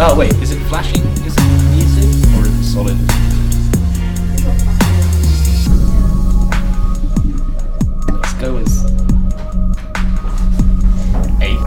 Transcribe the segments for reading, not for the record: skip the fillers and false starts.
Oh wait, is it flashing? Is it muted or is it solid? Let's go with 8.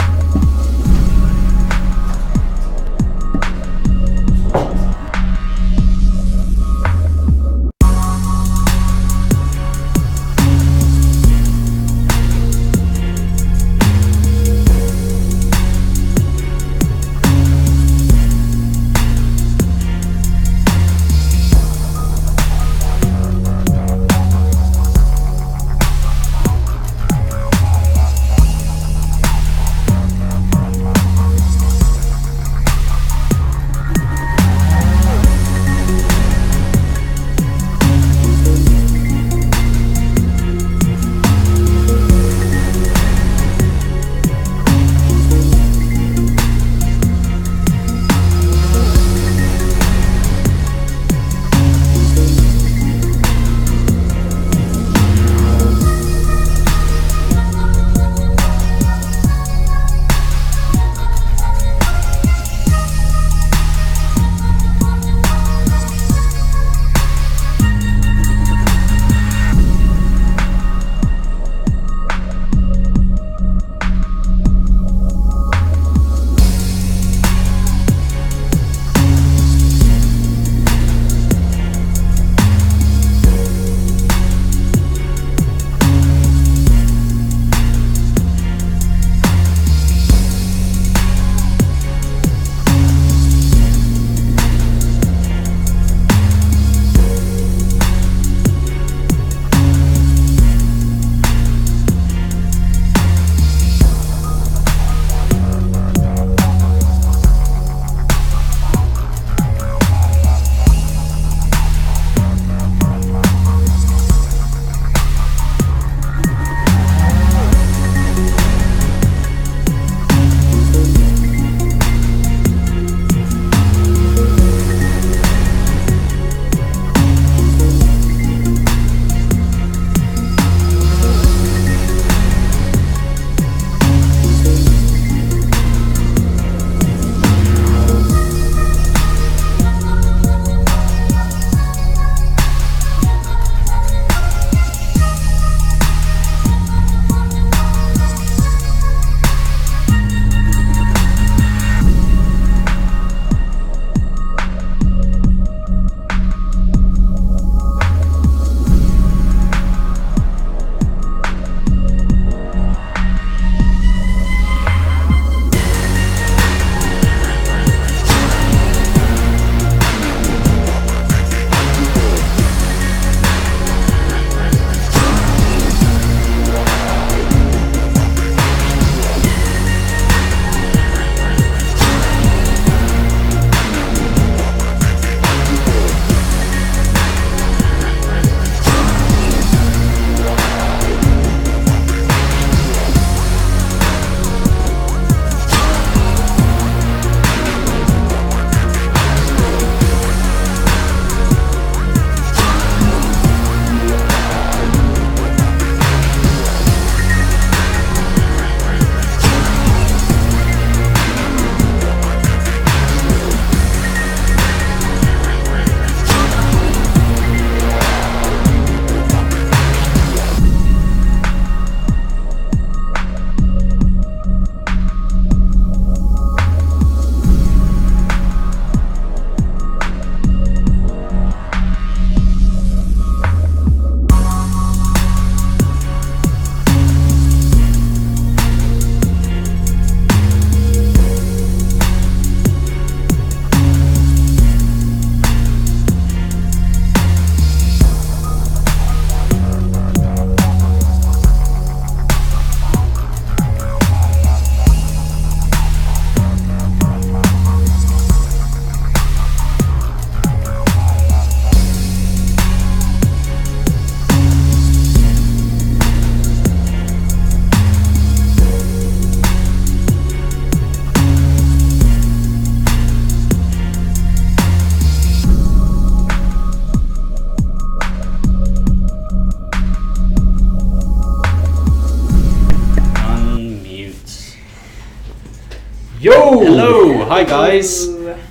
Yo! Hello! Hi guys!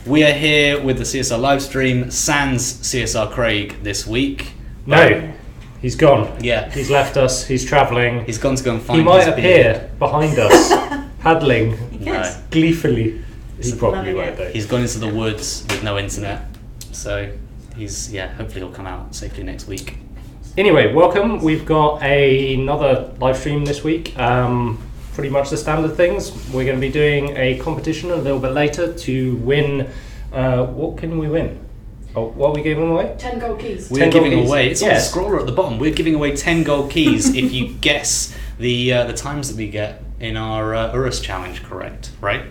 We are here with the CSR live stream, sans CSR Craig this week. No, he's gone. Yeah. He's left us, he's travelling. He's gone to go and find He might his appear beard. behind us, paddling No. gleefully. He probably won't though. He's gone into the woods with no internet. So he's, hopefully he'll come out safely next week. Anyway, welcome. We've got another live stream this week. Pretty much the standard things. We're going to be doing a competition a little bit later to win. What can we win? Oh, what are we giving away? 10 gold keys. We're giving away, it's Yes. on the scroller at the bottom, we're giving away 10 gold keys if you guess the times that we get in our Urus challenge correct, right?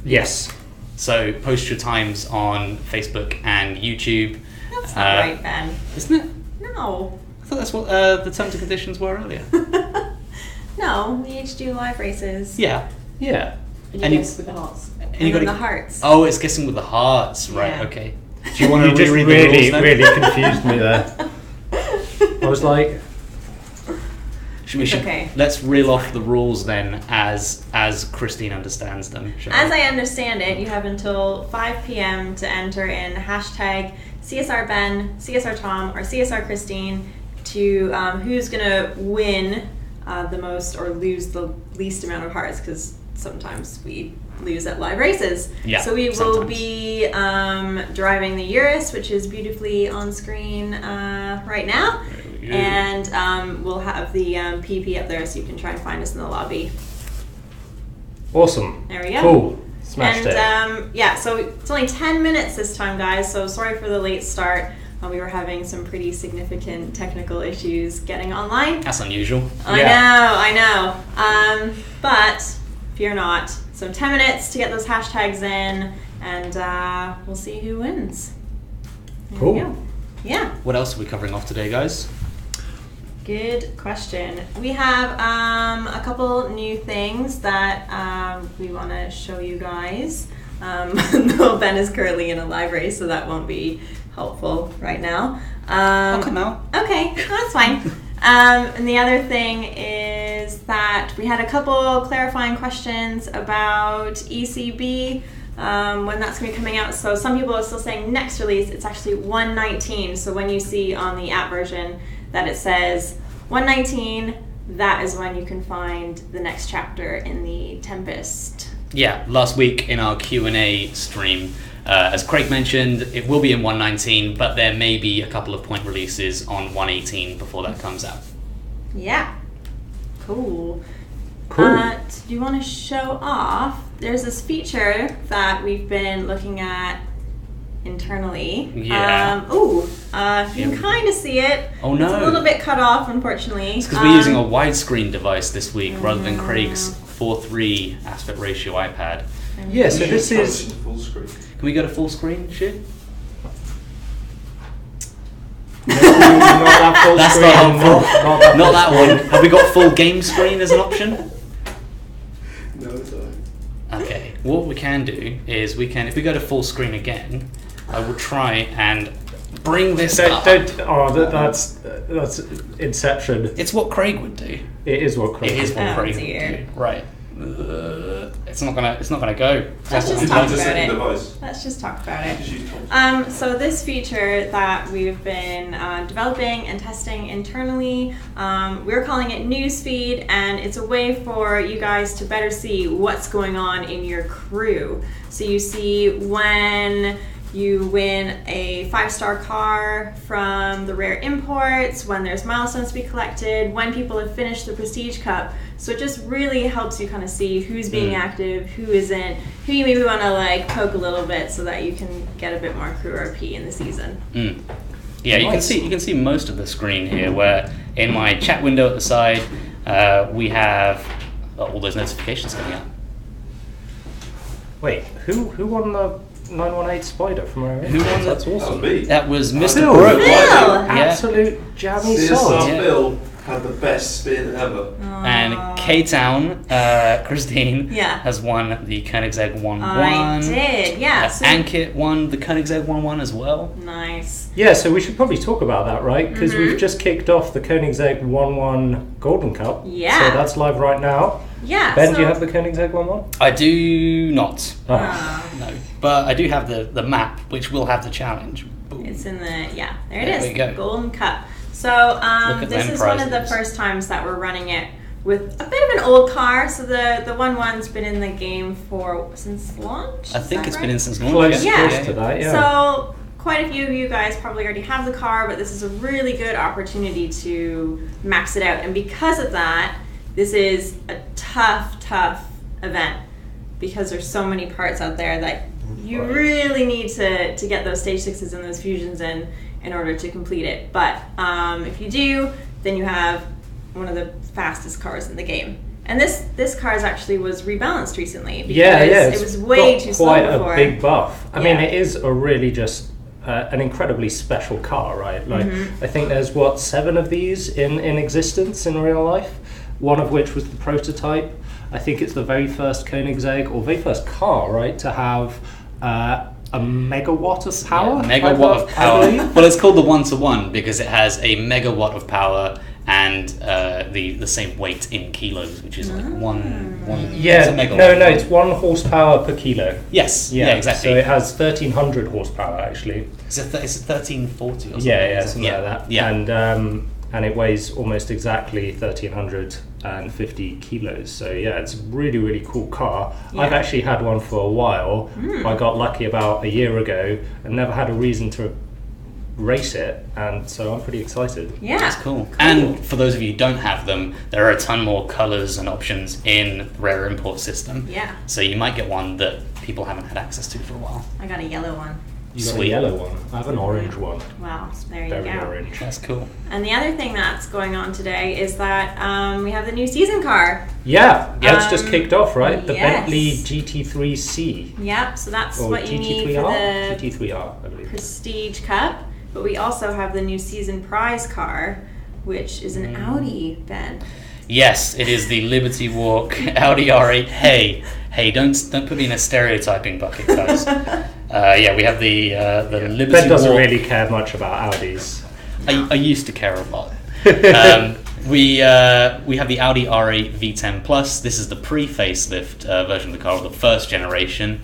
Yes. So post your times on Facebook and YouTube. That's not right, Ben. Isn't it? No. I thought that's what the terms and conditions were earlier. No, we each do live races. Yeah. Yeah. And And you you- guess with the hearts. and And you then gotta- the hearts. Oh, it's guessing with the hearts, right? Yeah. Okay. Do you want You to just reread the rules then? really confused me there. I was like, Okay. Let's reel off the rules then, as Christine understands them. shall we? As I understand it, you have until 5 p.m. to enter in hashtag CSR Ben, CSR Tom, or CSR Christine to who's going to win the most or lose the least amount of hearts, because sometimes we lose at live races. Yeah, so we will sometimes. be driving the Urus, which is beautifully on screen right now. And we'll have the PP up there so you can try and find us in the lobby. awesome. There we go. Cool. Smashed it. And so it's only 10 minutes this time, guys, so sorry for the late start. We were having some pretty significant technical issues getting online. That's unusual. I know. But fear not. So 10 minutes to get those hashtags in, and we'll see who wins. There Cool. we go. Yeah. What else are we covering off today, guys? Good question. We have a couple new things that we want to show you guys. Though Ben is currently in a live race, so that won't be helpful right now. I'll come out. Okay, that's fine. And the other thing is that we had a couple clarifying questions about ECB, when that's going to be coming out. So some people are still saying next release. It's actually 119. So when you see on the app version that it says 119, that is when you can find the next chapter in the Tempest. Yeah, last week in our Q&A stream, as Craig mentioned, it will be in 119, but there may be a couple of point releases on 118 before that comes out. Yeah. Cool. Cool. Do you want to show off? There's this feature that we've been looking at internally. Yeah. You can kind of see it. Oh, no. It's a little bit cut off, unfortunately. It's because we're using a widescreen device this week rather than Craig's 4:3 aspect ratio iPad. Yeah, so this is... full screen. Can we go to full screen, shit? not that full That's screen, not helpful. Not that full one. Have we got full game screen as an option? No, it's alright. Okay, what we can do is if we go to full screen again, I will try and bring this up. That's Inception. It's what Craig would do. It is what Craig It is what Oh, Craig would dear. do. Right. It's not gonna go. Let's just Did talk you just about set it. the device? Let's just talk about it. Did you talk? So this feature that we've been developing and testing internally, we're calling it Newsfeed, and it's a way for you guys to better see what's going on in your crew. So you see when you win a 5-star car from the rare imports, when there's milestones to be collected, when people have finished the Prestige Cup. So it just really helps you kind of see who's being active, who isn't, who you maybe want to like poke a little bit so that you can get a bit more crew RP in the season. Yeah, you can see most of the screen here. Where in my chat window at the side, we have all those notifications coming up. Wait, who won the 918 Spider from our Who won That's that? awesome. Me. That was Mr. Phil. Brooke. Phil! Yeah. Absolute jammy CSR sod. Yeah. Bill. had the best spin ever. And K-Town, Christine, has won the Koenigsegg One. I did, yeah. So Ankit won the Koenigsegg One as well. Nice. Yeah, so we should probably talk about that, right? Because we've just kicked off the Koenigsegg One Golden Cup. Yeah. So that's live right now. Yeah. Ben, do you have the Koenigsegg One? I do not. Oh. No. But I do have the map, which will have the challenge. Boom. It's in the, there it There is. we go. Golden Cup. So this is one of the first times that we're running it with a bit of an old car. So the one's been in the game since launch. I think it's right? been in since launch. Close to that, yeah. So quite a few of you guys probably already have the car, but this is a really good opportunity to max it out. And because of that, this is a tough event because there's so many parts out there that you really need to get those stage 6s and those fusions in order to complete it. But if you do, then you have one of the fastest cars in the game. And this car actually was rebalanced recently because it was way too slow before. Quite a big buff. I mean, it is a really just an incredibly special car, right? Like, I think there's 7 of these in existence in real life. One of which was the prototype. I think it's the very first Koenigsegg or very first car, right, to have a megawatt of power. Yeah, megawatt of power. Well, it's called the 1-to-1 because it has a megawatt of power and the same weight in kilos, which is like one. Yeah, it's a no, it's 1 horsepower per kilo. Yes, yeah, exactly. So it has 1300 horsepower actually. It's 1340 or something. Yeah, something like that. Yeah. And it weighs almost exactly 1350 kilos. So yeah, it's a really, really cool car. Yeah. I've actually had one for a while. I got lucky about a year ago and never had a reason to race it, and so I'm pretty excited. Yeah, that's cool. And for those of you who don't have them, there are a ton more colors and options in the rare import system. Yeah. So you might get one that people haven't had access to for a while. I got a yellow one. You got a yellow one. I have an orange one. Wow, there you Very go. orange. That's cool. And the other thing that's going on today is that we have the new season car. Yeah, it's just kicked off, right? The yes. Bentley GT3C. Yep, so that's Or what you need for GT3R? the GT3R, I believe. Prestige Cup. But we also have the new season prize car, which is an Audi, Ben. Yes, it is the Liberty Walk Audi R8. Hey, don't put me in a stereotyping bucket, guys. We have the Liberty Ben doesn't Walk. really care much about Audis. I used to care a lot. We have the Audi R8 V10 Plus. This is the pre-facelift version of the car, the first generation,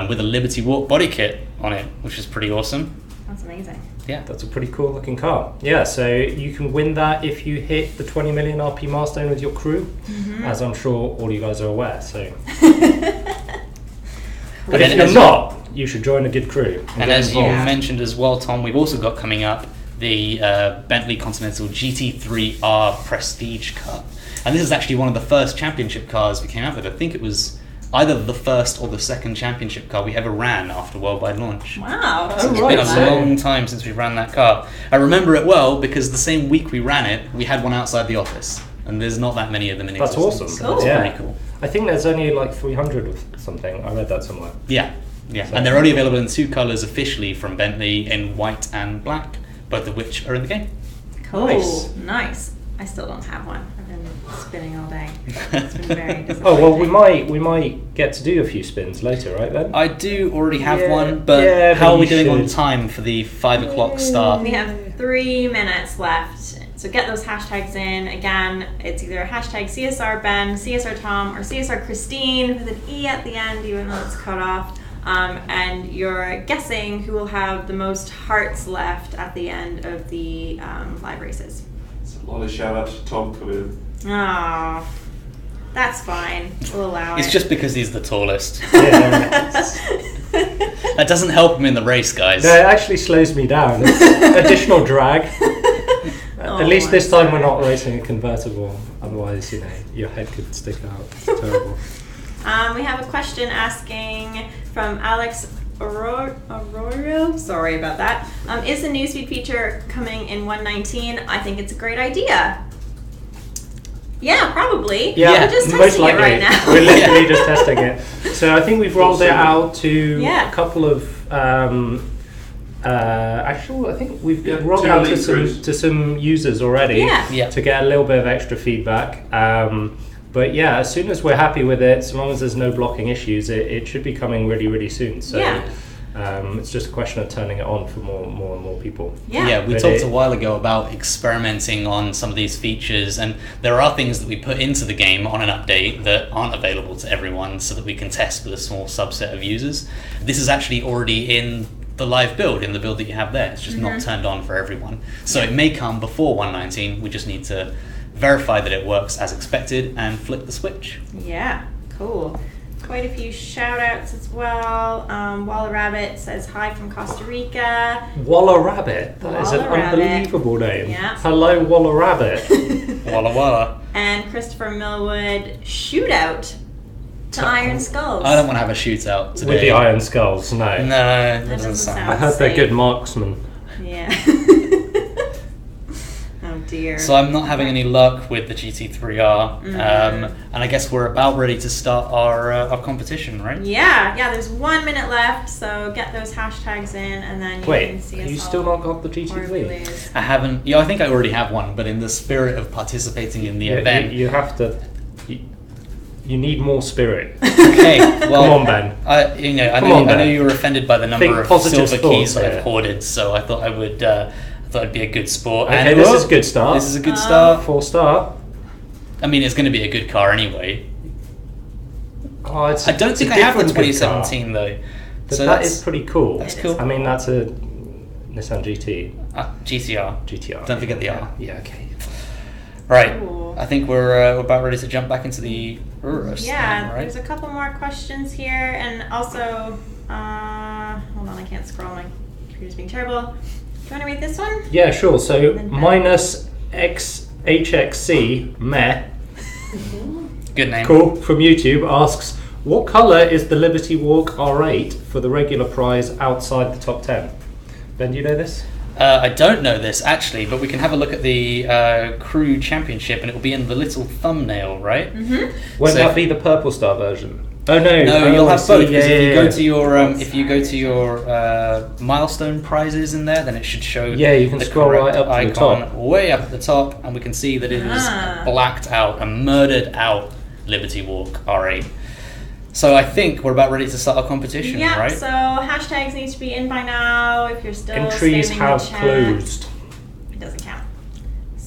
with a Liberty Walk body kit on it, which is pretty awesome. That's amazing. Yeah, that's a pretty cool looking car. Yeah, so you can win that if you hit the 20 million RP milestone with your crew, as I'm sure all you guys are aware. So, but if you're not, you should join a good crew. And as you mentioned as well, Tom, we've also got coming up the Bentley Continental GT3R Prestige Cup, and this is actually one of the first championship cars we came out with. I think it was either the first or the second championship car we ever ran after worldwide launch. Wow. So it's been a long time since we ran that car. I remember it well because the same week we ran it, we had one outside the office. And there's not that many of them in existence. That's awesome. So it's pretty cool. I think there's only like 300 or something. I read that somewhere. Yeah. So and they're only available in 2 colours officially from Bentley, in white and black, both of which are in the game. Cool. Nice. I still don't have one. I've been spinning all day. It's been very disappointing. Oh well, we might get to do a few spins later, right then? I do already have one, but how are we doing on time for the 5 o'clock start? We have 3 minutes left. So get those hashtags in. Again, it's either hashtag CSR Ben, CSR Tom, or CSR Christine with an E at the end, even though it's cut off. And you're guessing who will have the most hearts left at the end of the live races. A lot of shout out to Tom coming in. Oh, that's fine. We'll allow it. It's just because he's the tallest. That doesn't help him in the race, guys. No, it actually slows me down. It's additional drag. At least this time we're not racing a convertible. Otherwise, your head could stick out. It's terrible. We have a question asking from Alex Arroyo. Sorry about that. Is the newsfeed feature coming in 119? I think it's a great idea. Yeah, probably. Yeah, we're just most testing likely. it right now. We're literally just testing it. So I think we've rolled it out to a couple of Actually, I think we've Yeah, rolled 2 out to litres. some users already Yeah. to get a little bit of extra feedback. But yeah, as soon as we're happy with it, so long as there's no blocking issues, it should be coming really, really soon. So it's just a question of turning it on for more and more people. Yeah. We But talked a while ago about experimenting on some of these features, and there are things that we put into the game on an update that aren't available to everyone, so that we can test with a small subset of users. This is actually already in the live build, in the build that you have there. It's just not turned on for everyone. So it may come before 1.19. We just need to verify that it works as expected and flip the switch. Yeah, cool. Quite a few shout outs as well. Walla Rabbit says hi from Costa Rica. Walla Rabbit. That is an Walla Rabbit. unbelievable name. Yeah. Hello, Walla Rabbit. Walla walla. And Christopher Millwood, shootout to Iron Skulls. I don't want to have a shootout today. With the Iron Skulls, no. No, that doesn't doesn't sound. I heard they're good marksmen. Yeah. Oh dear. So I'm not having any luck with the GT3R, and I guess we're about ready to start our competition, right? Yeah, there's 1 minute left, so get those hashtags in and then you can see us you all still not got the horribly GT3? lose. I haven't. Yeah, I think I already have one, but in the spirit of participating in the event, You have to. You need more spirit. okay. Well, Come on, Ben. I know you were offended by the Think number of positive silver thoughts keys that here. I've hoarded, so I thought I would. I thought it'd be a good sport. Okay, And this is a good start. This is a good start. 4-star. I mean, it's going to be a good car anyway. Oh, it's I don't it's a think I have the different good car. 2017 though. But So that that's is pretty cool. that's cool. I mean, that's a Nissan GT. GTR. GTR. Don't forget the R. Yeah, okay. Right. Cool. I think we're about ready to jump back into the Urus. Yeah, then, right? there's a couple more questions here, and also, hold on, I can't scroll. My computer's being terrible. Do you want to read this one? Yeah, sure. So Then minus XHXC meh Good name. cool from YouTube asks, what colour is the Liberty Walk R8 for the regular prize outside the top 10? Ben, do you know this? I don't know this actually, but we can have a look at the crew championship, and it will be in the little thumbnail, right? Mm-hmm. Won't So- that be the purple star version? Oh no, No, oh, you'll I have see. both. Because Yeah, if you yeah, go yeah. to your if you go to your milestone prizes in there, then it should show. Yeah, you can the scroll right correct up to the icon top. way up at the top, and we can see that it is Ah. blacked out, a murdered out Liberty Walk R8. So I think we're about ready to start our competition, Yeah, right? so hashtags need to be in by now if you're still Entries spamming the have chat. closed. It doesn't count.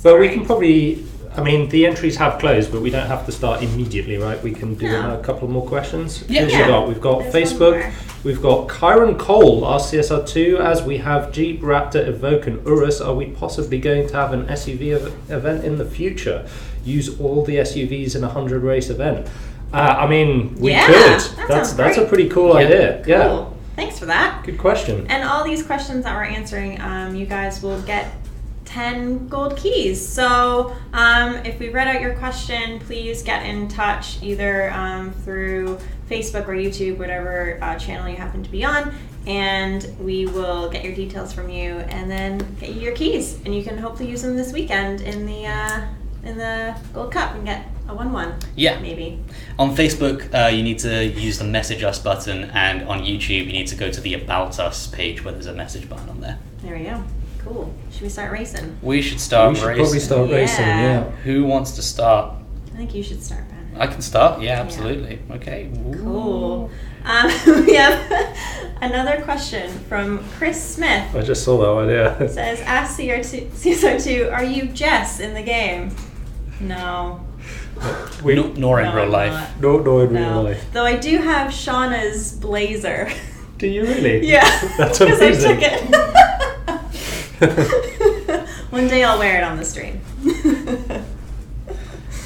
But we Sorry. can probably, I mean, the entries have closed, but we don't have to start immediately, right? We can do No. a couple more questions. Yeah. Who's we Yeah. got? We've got There's one Facebook, more. we've got Kyron Cole, our CSR2, as we have Jeep, Raptor, Evoque and Urus. Are we possibly going to have an SUV event in the future? Use all the SUVs in a 100 race event. I mean, we Yeah, could. that That's sounds a great. pretty cool Yeah. idea. Yeah, Cool. Thanks for that. good question. And all these questions that we're answering, you guys will get 10 gold keys. So if we read out your question, please get in touch either through Facebook or YouTube, whatever channel you happen to be on, and we will get your details from you and then get you your keys. And you can hopefully use them this weekend in the Gold Cup and get a 1-1. Yeah. Maybe. On Facebook, you need to use the Message Us button, and on YouTube, you need to go to the About Us page where there's a message button on there. There we go. Cool. Should we start racing? We should start We should racing. probably start racing, Yeah. yeah. Who wants to start? I think you should start, Ben. I can start. Yeah, absolutely. Okay. Cool. We have another question from Chris Smith. I just saw that one, yeah. It says, ask CSR2, are you Jess in the game? No. Nor in No, real I'm life. not. No, in real No. life. Though I do have Shauna's blazer. Do you really? Yeah. That's Because I amazing. took it. One day I'll wear it on the stream. You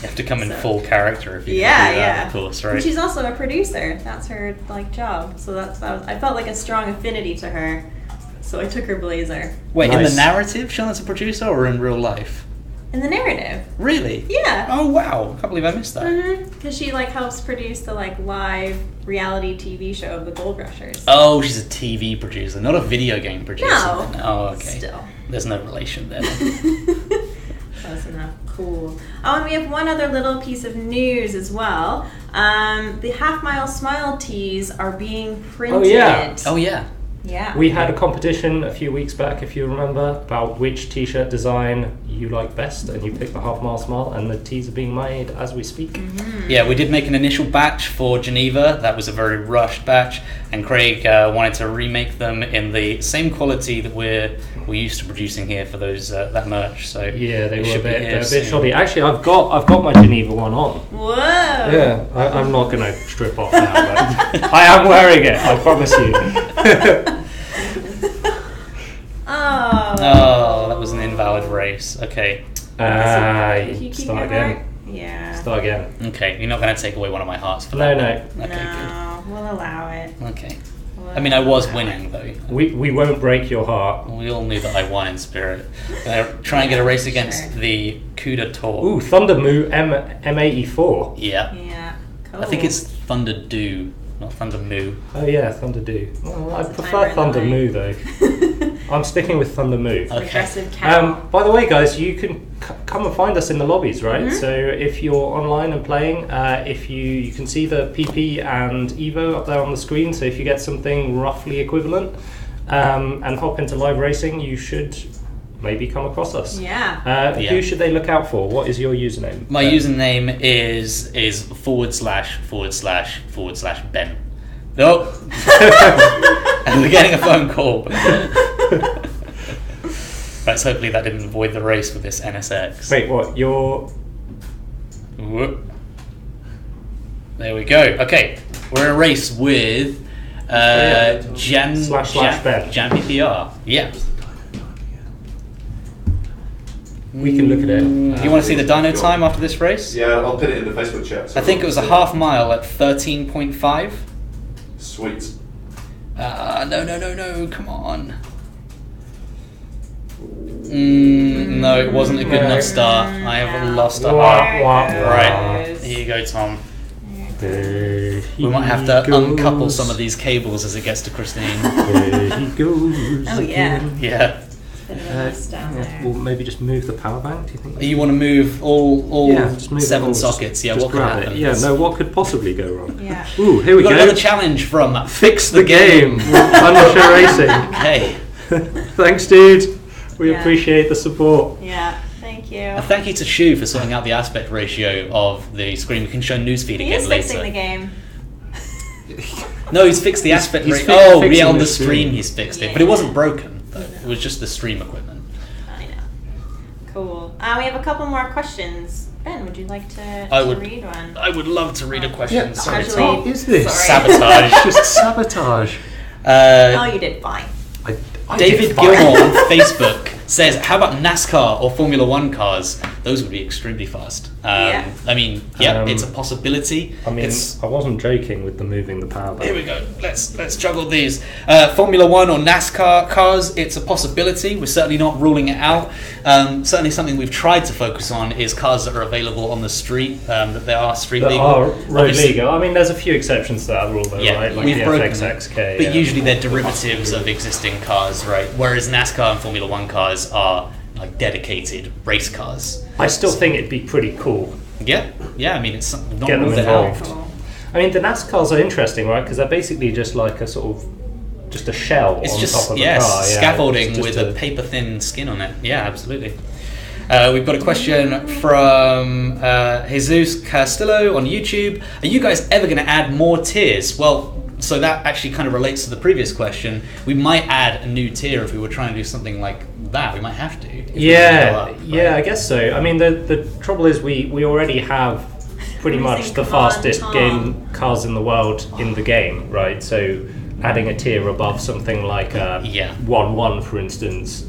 have to come in So- full character if you Yeah, do that, yeah. of course, And right? she's also a producer. That's her job. So I felt like a strong affinity to her. So I took her blazer. Wait, in the Nice. narrative, Shauna's a producer, or in real life? In the narrative. Really? Yeah. Oh wow! I can't believe I missed that. Because she helps produce the live reality TV show of the Gold Rushers. Oh, she's a TV producer, not a video game producer. No. then. Oh, okay. Still. There's no relation there. Close enough. Cool. Oh, and we have one other little piece of news as well. The Half Mile Smile tees are being printed. yeah. Oh yeah. Yeah. We had a competition a few weeks back, if you remember, about which t-shirt design you like best, and you picked the half mile smile, and the tees are being made as we speak. Yeah, we did make an initial batch for Geneva. That was a very rushed batch, and Craig wanted to remake them in the same quality that we're used to producing here for those that merch. So Yeah, they were should a be bit, here they're a bit soon. shoddy. Actually, I've got my Geneva one on. Whoa. Yeah, I'm not going to strip off now, but I am wearing it, I promise you. Oh, that was an invalid race. Okay. If you keep Start your again. heart- Yeah. Start again. Okay, you're not going to take away one of my hearts for No, that. no. Okay, No, we'll allow it. good. Okay. We'll I mean, I was allow winning it. though. We won't break your heart. We all knew that I won in spirit. Try and get a race against Sure. the Coup de Tour. Ooh, Thunder Moo M84. Yeah. Yeah. Cool. I think it's Thunder Dew, not Thunder Moo. Oh yeah, Thunder Dew. Well, I That's a prefer timer in Thunder the Moo though. I'm sticking with Thunder Moo. Okay. Aggressive cow. By the way, guys, you can come and find us in the lobbies, right? Mm-hmm. So if you're online and playing, if you can see the PP and Evo up there on the screen. So if you get something roughly equivalent and hop into live racing, you should maybe come across us. Yeah. Yeah. Who should they look out for? What is your username? My username is / Ben. Nope. And we're getting a phone call. Right, so hopefully that didn't void the race with this NSX. Wait, what? Your Whoop. There we go. Okay, we're in a race with Jan / Ben. Jan PPR. Yeah. We can look at it. Do you want to see the dyno time after this race? Yeah, I'll put it in the Facebook chat. I think it was a half mile at 13.5. Sweet. No, come on. No, it wasn't a good enough start. I have lost a heart. There it Right, goes. here you go, Tom. There We might have he to goes. uncouple some of these cables as it gets to Christine. There he goes. Oh, yeah. again. Yeah. Bit of a mess down there. We'll maybe just move the power bank. Do you think? You want to move all just move it 7 all, sockets? Yeah, just what could grab happen? it. Yeah, no, what could possibly go wrong? Yeah. Ooh, here we We've got go. another challenge from Fix the game. Punisher Racing. Okay. Thanks, dude. We Yeah. appreciate the support. Yeah. Thank you. And thank you to Shu for sorting out the aspect ratio of the screen. We can show newsfeed He again is later. fixing the game. No, he's fixed the aspect he's ratio. Oh, fixing yeah, on the the stream stream. he's fixed it. But it Yeah. wasn't broken, though. It was just the stream equipment. I know. Cool. We have a couple more questions. Ben, would you like to I would- read one? I would love to read a question. Sorry, Actually- Tom. What is this? Sorry. Sabotage. Just sabotage. Oh, you did fine. I David did fine. Gilmore on Facebook says, "How about NASCAR or Formula One cars? Those would be extremely fast." Yeah. I mean, yeah, Um, it's a possibility. I mean, It's, I wasn't joking with the moving the power bank. here we go. Let's juggle these. Formula One or NASCAR cars, it's a possibility. We're certainly not ruling it out. Certainly something we've tried to focus on is cars that are available on the street, that they are street That legal. are road Obviously- legal. I mean, there's a few exceptions to that rule, though, Yeah, right? Like we've the broken FXXK. But usually they're derivatives of existing cars, right? Whereas NASCAR and Formula One cars are like dedicated race cars. I still think it'd be pretty cool. Yeah, I mean, it's not Get them ruled it out. involved. Cool. I mean, the NASCARs are interesting, right? Because they're basically just like a sort of just a shell It's on just top of the yes, car. Yeah, scaffolding it's just with a paper thin skin on it. Yeah, absolutely. We've got a question from Jesus Castillo on YouTube. Are you guys ever going to add more tiers? Well, so that actually kind of relates to the previous question. We might add a new tier if we were trying to do something like that. We might have to. if we Yeah, go up, right? yeah, I guess so. I mean, the trouble is we already have pretty much Everything the come on, fastest Tom. game cars in the world in the game, right? So adding a tier above something like a Yeah. 1-1, for instance,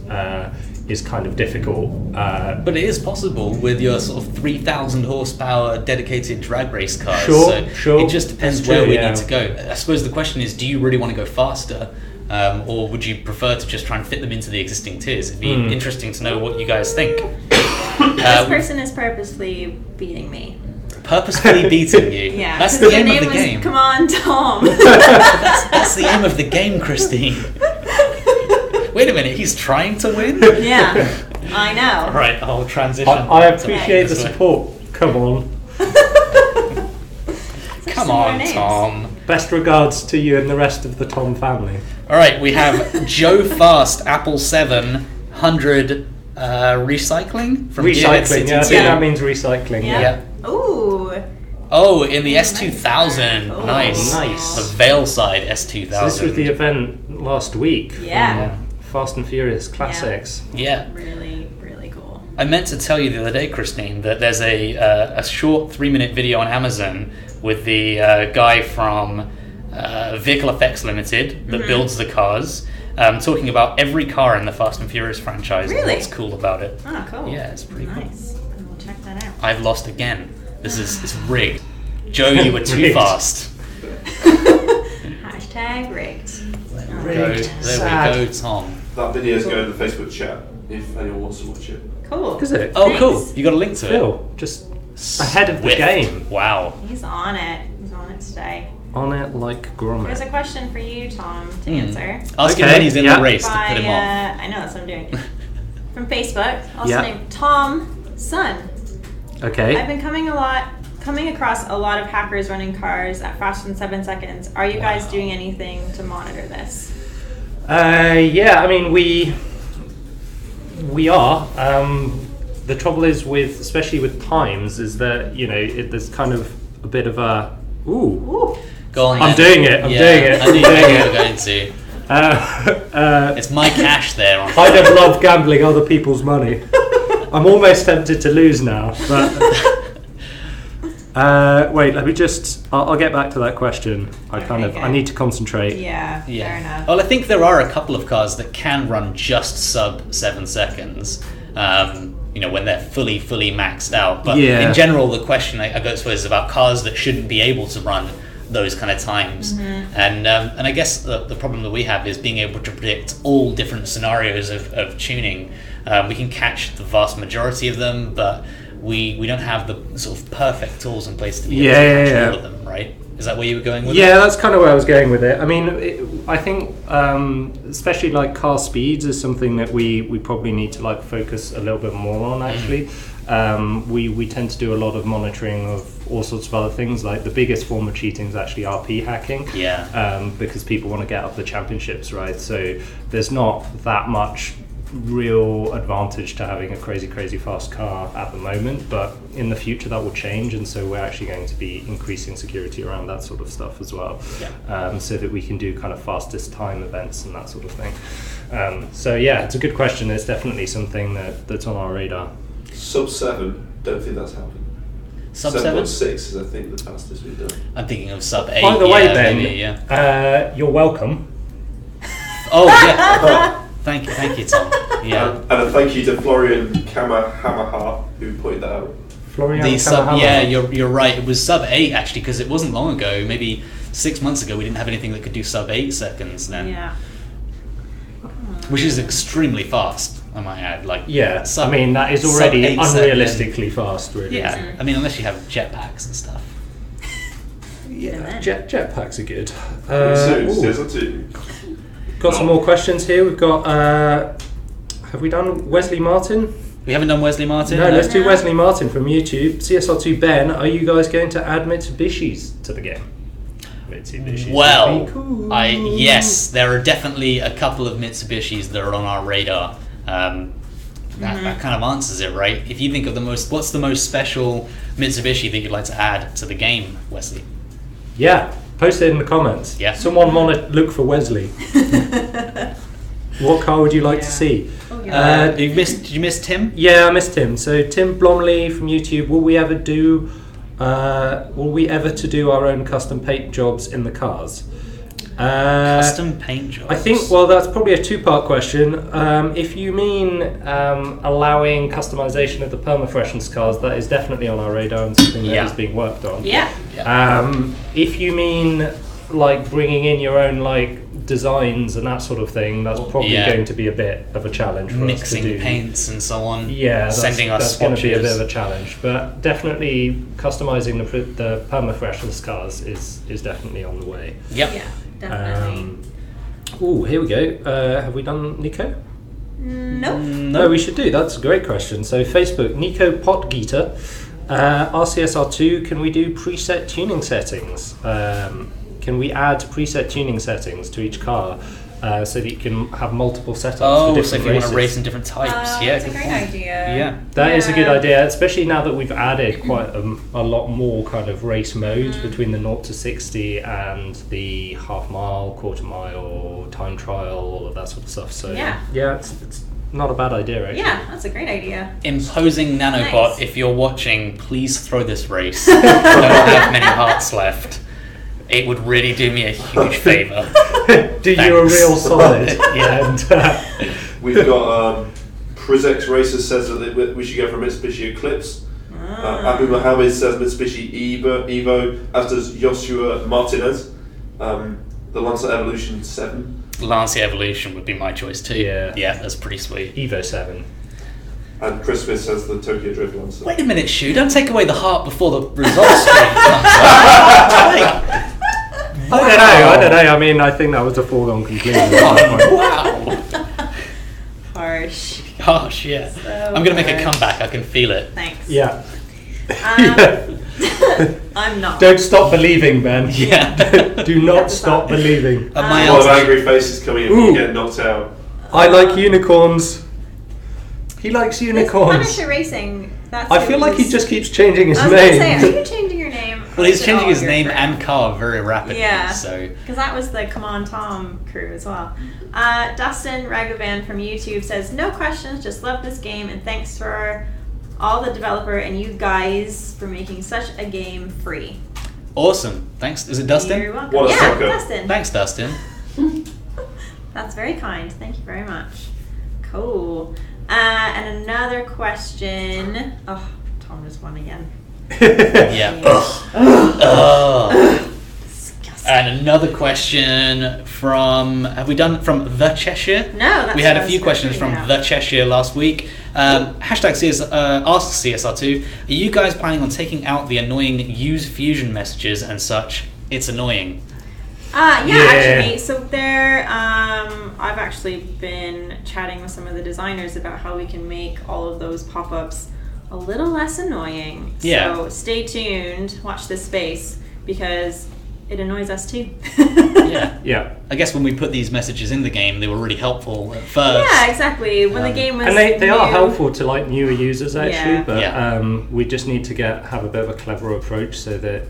is kind of difficult. But it is possible with your sort of 3,000 horsepower dedicated drag race cars. Sure, so sure. It just depends That's where true, we yeah. need to go. I suppose the question is, do you really want to go faster? Or would you prefer to just try and fit them into the existing tiers? It'd be interesting to know what you guys think. This person is purposely beating me. Purposefully beating you. Yeah. That's 'cause the aim of name the was, game. Come on, Tom. That's the aim of the game, Christine. Wait a minute, he's trying to win? Yeah, I know. Right, I'll transition. I appreciate the this way. support. Come on. Come Similar on, names. Tom. Best regards to you and the rest of the Tom family. All right, we have Joe Fast, Apple 700 recycling from Recycling, yeah, I think that means recycling. Yeah. Ooh. Oh, in the S2000. Oh. Nice. Nice. The Veilside S2000. So this was the event last week. Yeah. Fast and Furious Classics. Yeah. Really, really cool. I meant to tell you the other day, Christine, that there's a short 3-minute video on Amazon with the guy from Vehicle Effects Limited that builds the cars, talking about every car in the Fast and Furious franchise and Really? what's cool about it. Oh, cool. Yeah, it's pretty cool. Nice. We'll check that out. I've lost again. It's rigged. Joe, you were too Rigged. fast. Hashtag rigged. Rigged. There we go, Tom. That video's going to the Facebook chat if anyone wants to watch it. Cool. Is it? Oh, Thanks. cool. You got a link to it. Phil, just ahead of the Swift. game. Wow. He's on it. He's on it today. On it like Gromit. There's a question for you, Tom, to answer. Ask him Okay, when he's in yeah. the race to By, put him off. I know that's what I'm doing. From Facebook, also Yeah. named Tom Sun. I've Okay. been coming across a lot of hackers running cars at faster than 7 seconds. Are you guys doing anything to monitor this? Yeah, I mean, we are. The trouble is especially with times, is that, there's kind of a bit of a, Ooh. Go on. I'm then. doing it, I'm Yeah, doing it, I I'm knew doing you it. were going to. It's my cash there. On I don't love gambling other people's money. I'm almost tempted to lose now, but wait. Let me just. I'll get back to that question. I Okay. need to concentrate. Yeah, fair enough. Well, I think there are a couple of cars that can run just sub 7 seconds. When they're fully maxed out. But Yeah. in general, the question I go to is about cars that shouldn't be able to run those kind of times. And I guess the problem that we have is being able to predict all different scenarios of tuning. We can catch the vast majority of them, but we don't have the sort of perfect tools in place to be able to catch all of them, right? Is that where you were going with it? Yeah, that's kind of where I was going with it. I mean, I think especially like car speeds is something that we probably need to like focus a little bit more on. Actually, we tend to do a lot of monitoring of all sorts of other things. Like the biggest form of cheating is actually RP hacking. Yeah. Because people want to get up the championships, right? So there's not that much real advantage to having a crazy fast car at the moment, but in the future that will change, and so we're actually going to be increasing security around that sort of stuff as well, so that we can do kind of fastest time events and that sort of thing. So yeah, it's a good question. It's definitely something that's on our radar. Sub 7, don't think that's happened. Sub 7? 7.6 is I think the fastest we've done. I'm thinking of sub 8. By the way, Ben, maybe, you're welcome. Oh, yeah. Thank you, Tom. Yeah. And a thank you to Florian Kamahamaha who pointed that out. Florian The sub, Kamahama. yeah, you're right. It was sub 8 actually, because it wasn't long ago. Maybe 6 months ago, we didn't have anything that could do sub 8 seconds then, Yeah. which is extremely fast. I might add, like Yeah, sub- I mean that is sub already 8 unrealistically fast, really. Yeah, isn't it? I mean unless you have jetpacks and stuff. Yeah, jetpacks are good. Soon, ooh. CSR2. Got some more questions here. We've got. Have we done Wesley Martin? We haven't done Wesley Martin. No, let's do Wesley Martin from YouTube. CSR2 Ben, are you guys going to add Mitsubishis to the game? Mitsubishis. Well, would be cool. yes, there are definitely a couple of Mitsubishis that are on our radar. That kind of answers it, right? If you think of what's the most special Mitsubishi that you'd like to add to the game, Wesley? Yeah, post it in the comments. Yeah. Someone want to look for Wesley. What car would you like to see? Did you miss Tim? Yeah, I missed Tim. So Tim Blomley from YouTube. Will we ever do our own custom paint jobs in the cars? Custom paint jobs. I think, well, that's probably a two-part question. If you mean allowing customization of the permafreshness cars, that is definitely on our radar and something that is being worked on. Yeah. If you mean like bringing in your own like designs and that sort of thing, that's probably going to be a bit of a challenge for mixing us to do. paints and so on. Yeah, sending us that's going to be a bit of swatches. a challenge, but definitely customizing the permafreshness cars is definitely on the way. Yep. Yeah, definitely. Oh, here we go. Have we done Nico? Nope. No, we should do. That's a great question. So Facebook, Nico Potgieter, RCSR2, can we do preset tuning settings? Can we add preset tuning settings to each car? so that you can have multiple setups for Oh, different so if you want races. to race in different types, yeah, That's a good great point. idea. Yeah. That is a good Yeah. idea, especially now that we've added quite a lot more kind of race modes between the 0 to 60 and the half mile, quarter mile, time trial, all of that sort of stuff. So Yeah. it's not a bad idea actually. Yeah, that's a great idea. Imposing Nanobot, Nice. if you're watching, please throw this race. I don't have many hearts left. It would really do me a huge favour. Do you a Thanks. real solid. Yeah. And, We've got Prizex Racer says that we should go for Mitsubishi Eclipse. Abu Mohammed says Mitsubishi Evo, as does Joshua Martinez. The Lancer Evolution 7. Lancia Evolution would be my choice too. Yeah. Yeah, that's pretty sweet. Evo 7. And Chris Smith says the Tokyo Drift Lancer. Wait a minute, Shu, don't take away the heart before the results screen comes up. I don't know. I mean, I think that was a foregone conclusion. Wow. Harsh. Gosh, yeah. So I'm going to make a harsh. comeback, I can feel it. Thanks. Yeah. I'm not. Don't stop believing, Ben. Yeah. Do not stop believing. At my A lot of altitude- angry faces coming in when you get knocked out. I like unicorns. He likes unicorns. Punisher Racing. That's I feel like he just keeps changing his I was gonna say, name. are you changing your name? Well, he's Or is it changing all his your name friend? and car very rapidly, Yeah. so... Because that was the Come On Tom crew as well. Dustin Ragavan from YouTube says, no questions, just love this game, and thanks for all the developer and you guys for making such a game free. Awesome. Thanks. Is it Dustin? You're welcome. What a Yeah, sucker. Dustin. Thanks, Dustin. That's very kind. Thank you very much. Cool. And another question. Oh, Tom just won again. Yeah. Disgusting. And another question from... Have we done from The Cheshire? No, that's We had what a I few was questions from reading The out. Cheshire last week. Hashtag ask CSR2. Are you guys planning on taking out the annoying use fusion messages and such? It's annoying. Yeah, Yeah. actually. So there, I've actually been chatting with some of the designers about how we can make all of those pop-ups a little less annoying. Yeah. So stay tuned, watch this space, because it annoys us too. Yeah. Yeah. I guess when we put these messages in the game, they were really helpful at first. Yeah, exactly. When the game was And they are new- helpful to like newer users actually, Yeah. but Yeah. we just need to have a bit of a clever approach so that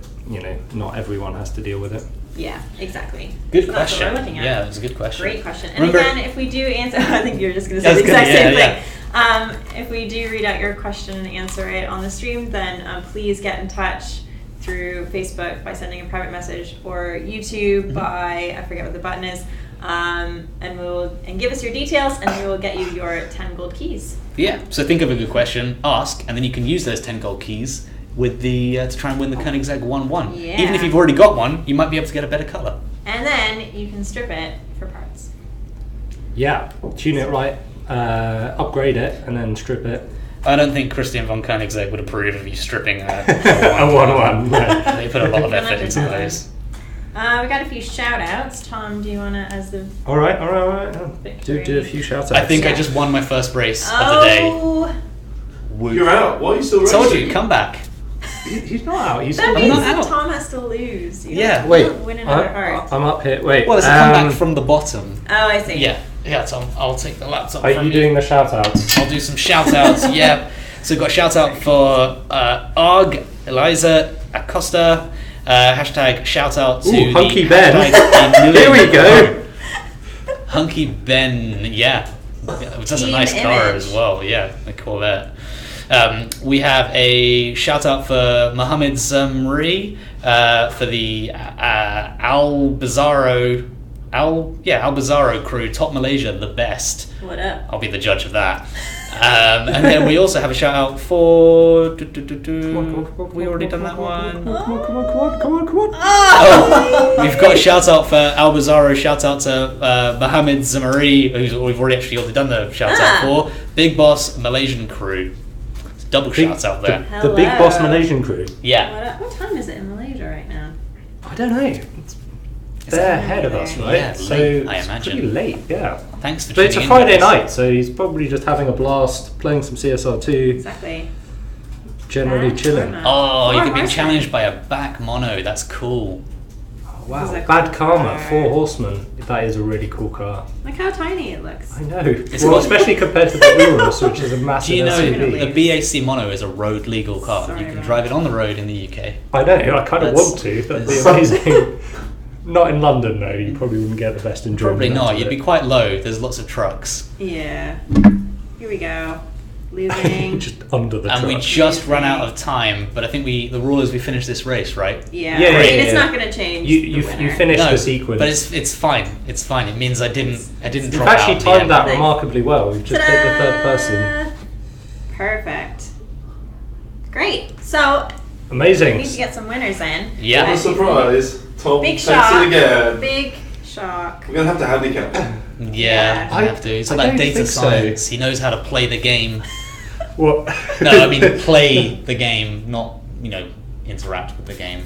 not everyone has to deal with it. Yeah, exactly. Good That's question. what we're looking at. Yeah, that's a good question. Great question. And Remember- again, if we do answer, I think you're just going to I say was the gonna- exact same yeah, thing. If we do read out your question and answer it on the stream, then please get in touch through Facebook by sending a private message, or YouTube by, I forget what the button is, and give us your details, and we will get you your 10 gold keys. Yeah, so think of a good question, ask, and then you can use those 10 gold keys with the to try and win the Koenigsegg One. Yeah. Even if you've already got one, you might be able to get a better colour. And then you can strip it for parts. Yeah, tune it right, upgrade it, and then strip it. I don't think Christian von Koenigsegg would approve of you stripping a A 1-1. Yeah. They put a lot of You'll have effort to into tell those. We got a few shout outs. Tom, do you want to, as the All right. Do a few shout outs. I think I Yeah. just won my first race of the day. Oh, Woo. You're out. Why are you still racing? Told you, come back. He's not out. He's that I'm means not that out. Tom has to lose. You Yeah. don't Wait. win another heart. I'm up here. Wait. Well, it's a comeback from the bottom. Oh, I see. Yeah, Tom, I'll take the laptop Are from you doing the shout outs? I'll do some shout outs, yeah. So we've got a shout out for Arg, Eliza, Acosta, hashtag shout out to Ooh, Hunky the Ben. hashtag Here we go. Hunky Ben, yeah. Which has a Team nice car image. as well, yeah, the Corvette. We have a shout out for Mohammed Zamri for the Al Bizarro crew, Top Malaysia, the best. What up? I'll be the judge of that. And then we also have a shout out for. We already done that one. Come on. Oh, we've got a shout out for Al Bizarro. Shout out to Mohammed Zamari, who's we've already actually done the shout out for. Big Boss Malaysian crew. Double shouts out there. The Big Boss Hello. Malaysian crew. Yeah. What up? What time is it in Malaysia right now? I don't know. They're ahead of us, right? Yeah, so late, I it's imagine. pretty late, yeah. Thanks for But it's a tuning in, Friday guys. night, so he's probably just having a blast, playing some CSR2, Exactly. generally Back chilling. mono. Oh, Or you've been horseman. challenged by a back mono. That's cool. Wow, Is that Bad cool Karma, car? 4 Horsemen. That is a really cool car. Look how tiny it looks. I know. It's Well, got- especially compared to the Urus, which is a massive Do you know SUV. the BAC Mono is a road legal car? Sorry You can about drive it on the road in the UK. I know, I kind of That's- want to. That'd be that's- amazing. Not in London, though. You probably wouldn't get the best enjoyment. Probably out not. of You'd it. be quite low. There's lots of trucks. Yeah. Here we go. Losing. Just under the And we truck. just run out of time, but I think the rule is we finish this race, right? Yeah. Yeah, I mean, yeah, it's yeah. not going to change. You the winner. you finished the sequence. but it's fine. It's fine. It means I didn't You've drop actually out the timed end. that remarkably well. You've just hit the third person. Ta-da! Perfect. Great. So we Amazing. need to get some winners in. Yeah. What a surprise. Tom Big takes shock. it again. Big shock. We're going to have to handicap. Yeah, Yeah. I have to. It's I all that don't data think so. science. He knows how to play the game. What? No, I mean play the game, not interact with the game.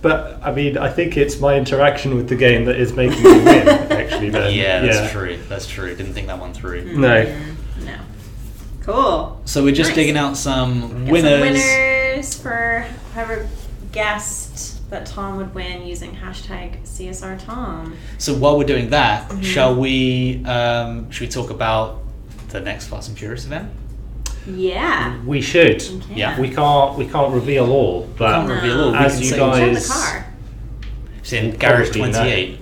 But I mean, I think it's my interaction with the game that is making me win. Actually, then. Yeah, that's true. That's true. Didn't think that one through. No. No. Cool. So we're just Nice. digging out some Get winners. some winners for whoever guessed that Tom would win using hashtag CSR Tom. So while we're doing that, Mm-hmm. shall we talk about the next Fast and Furious event? Yeah. We should. Okay. Yeah. We can't reveal all, but Can't reveal all. We as can you say Show guys, the car. it's in We'll Garage probably know. 28.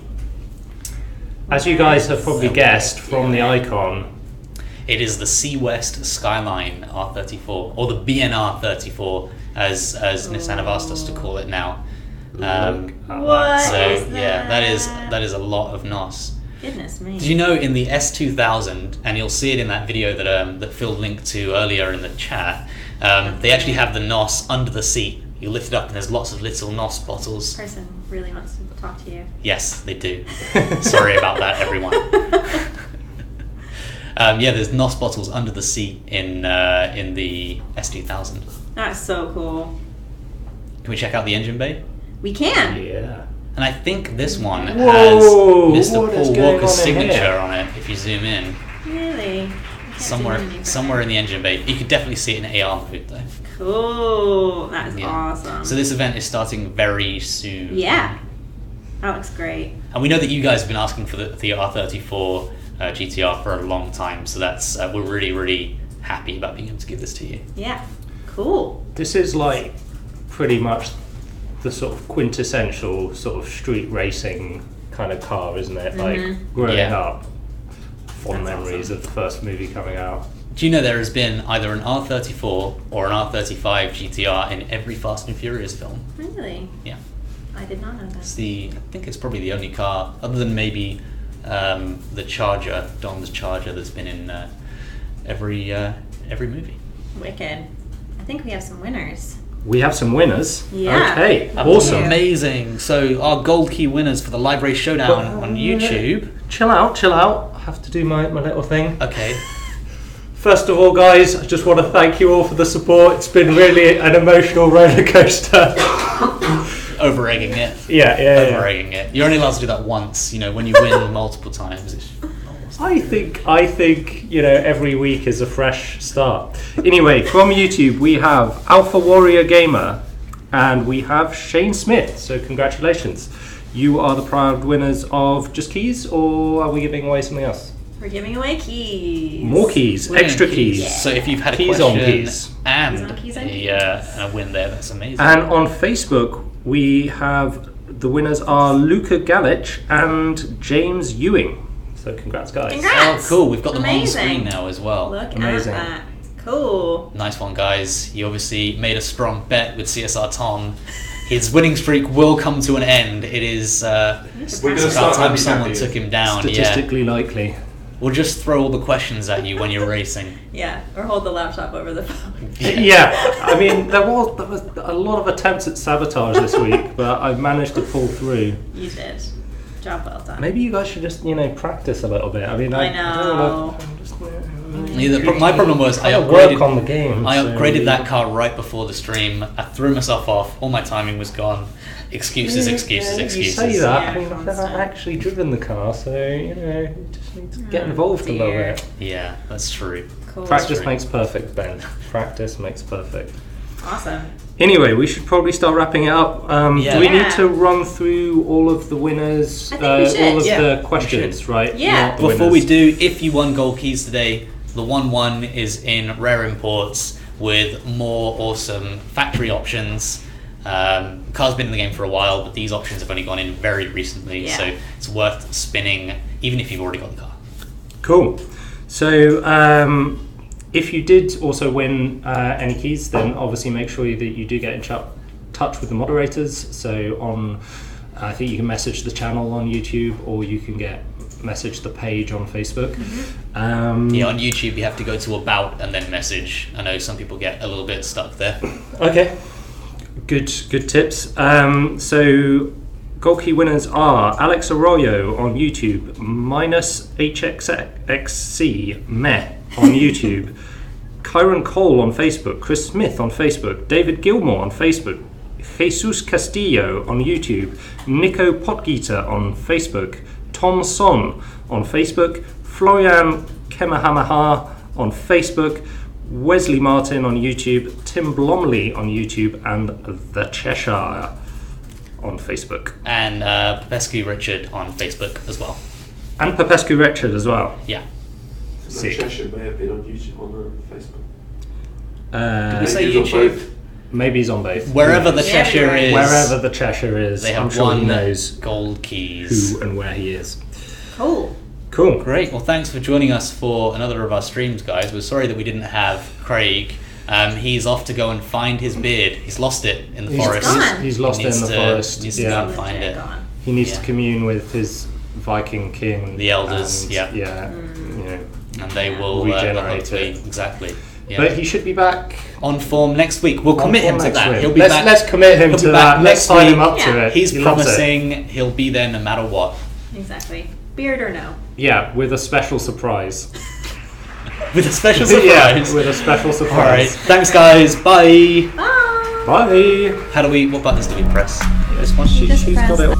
as you guys have probably So guessed from the icon, It is the Sea West Skyline R34, or the BNR 34, as Nissan have asked us to call it now. What So is yeah, that? that is a lot of NOS. Goodness me. Did you know in the S2000, and you'll see it in that video that Phil linked to earlier in the chat, they actually have the NOS under the seat. You lift it up and there's lots of little NOS bottles. This person really wants to talk to you. Yes, they do. Sorry about that, everyone. Yeah, there's NOS bottles under the seat in the S2000. That's so cool. Can we check out the engine bay? We can. yeah. And I think this one Whoa, has Mr. what is Paul going Walker's on in signature here? on it. If you zoom in, Really? I can't see somewhere anything. in the engine bay, you could definitely see it in AR mode though. Cool. That is Yeah. awesome. So this event is starting very soon. Yeah. That looks great. And we know that you guys have been asking for the R34 GTR for a long time, so that's we're really, really happy about being able to give this to you. Yeah. Cool. This is like pretty much the sort of quintessential sort of street racing kind of car, isn't it? Like growing Yeah. up, fond That's memories of the first movie coming out. Do you know there has been either an R34 or an R35 GTR in every Fast and Furious film? Really? Yeah. I did not know It's that. I think it's probably the only car, other than maybe the Charger, Dom's Charger, that's been in every movie. Wicked. I think we have some winners. We have some winners. Yeah. Okay. Up Awesome. to you. Amazing. So our gold key winners for the live race showdown on YouTube. Chill out, chill out. I have to do my little thing. Okay. First of all, guys, I just want to thank you all for the support. It's been really an emotional roller coaster. Over-egging it. yeah. Over-egging it. You're only allowed to do that once, when you win multiple times. I think every week is a fresh start. Anyway, from YouTube we have Alpha Warrior Gamer and we have Shane Smith. So congratulations. You are the proud winners of just keys, or are we giving away something else? We're giving away keys. More keys, extra keys. Yeah. So if you've had a Keys on question keys. and Keys on keys on a win there, that's amazing. And on Facebook we have the winners are Luca Galich and James Ewing. So congrats, guys. Congrats. Oh, cool. We've got them on the Amazing. screen now as well. Look Amazing. at that. Cool. Nice one, guys. You obviously made a strong bet with CSR Tom. His winning streak will come to an end. It is We're gonna about start time someone handicapping took him down. Yeah. Statistically likely. We'll just throw all the questions at you when you're racing. Yeah. Or hold the laptop over the phone. Yeah, I mean there was a lot of attempts at sabotage this week, but I've managed to pull through. You did. Job well done. Maybe you guys should just practice a little bit. I mean, I I know. My problem was I work on the game. I so- upgraded that car right before the stream. I threw myself off. All my timing was gone. Excuses. You say that. Yeah, I mean, I've never constant. actually driven the car, so you just need to get involved a little dear. bit. Yeah, that's true. Cool. Practice true. makes perfect, Ben. Practice makes perfect. Awesome. Anyway, we should probably start wrapping it up. Do we Yeah. need to run through all of the winners? I think we should. All of Yeah, the we questions, right? Yeah. Not the Before winners. we do, if you won gold keys today, the 1-1 is in Rare Imports with more awesome factory options. Car's been in the game for a while, but these options have only gone in very recently, Yeah. so it's worth spinning even if you've already got the car. Cool. So, if you did also win any keys, then obviously make sure that you do get in touch with the moderators. So I think you can message the channel on YouTube, or you can message the page on Facebook. Yeah, on YouTube you have to go to About and then Message. I know some people get a little bit stuck there. Okay. Good tips. So gold key winners are Alex Arroyo on YouTube, -HXXC Meh on YouTube, Kyron Cole on Facebook, Chris Smith on Facebook, David Gilmore on Facebook, Jesus Castillo on YouTube, Nico Potgieter on Facebook, Tom Son on Facebook, Florian Kemahamaha on Facebook, Wesley Martin on YouTube, Tim Blomley on YouTube, and The Cheshire on Facebook. And Popescu Richard on Facebook as well. And Popescu Richard as well. Yeah. Sick. Cheshire may have been on YouTube on Facebook. Did we say Maybe he's on YouTube? both. Maybe he's on both. Wherever the Yeah, Cheshire right. is, Wherever the Cheshire is, they I'm have sure he won knows gold keys. who and where he is. Cool. Cool. Great. Well, thanks for joining us for another of our streams, guys. We're sorry that we didn't have Craig. He's off to go and find his beard. He's lost it in the forest. gone. He's lost He it in needs the to- forest. needs to go Yeah. and find it. Gone. He needs Yeah. to commune with his Viking king. The elders, and, yeah. You know. And they will Regenerate hopefully, it. exactly. Yeah. But he should be back. On form next week. We'll on commit him form to next that. week. He'll be back. Let's commit him he'll to be back that. Let's next sign him week. up to Yeah. it. He's He loves it. promising he'll be there no matter what. Exactly. Beard or no? Yeah, with a special surprise. With a special Yeah, surprise. with a special All right. surprise. Thanks, guys. Bye. Bye. Bye. What buttons do we press? This one. She's got Press it.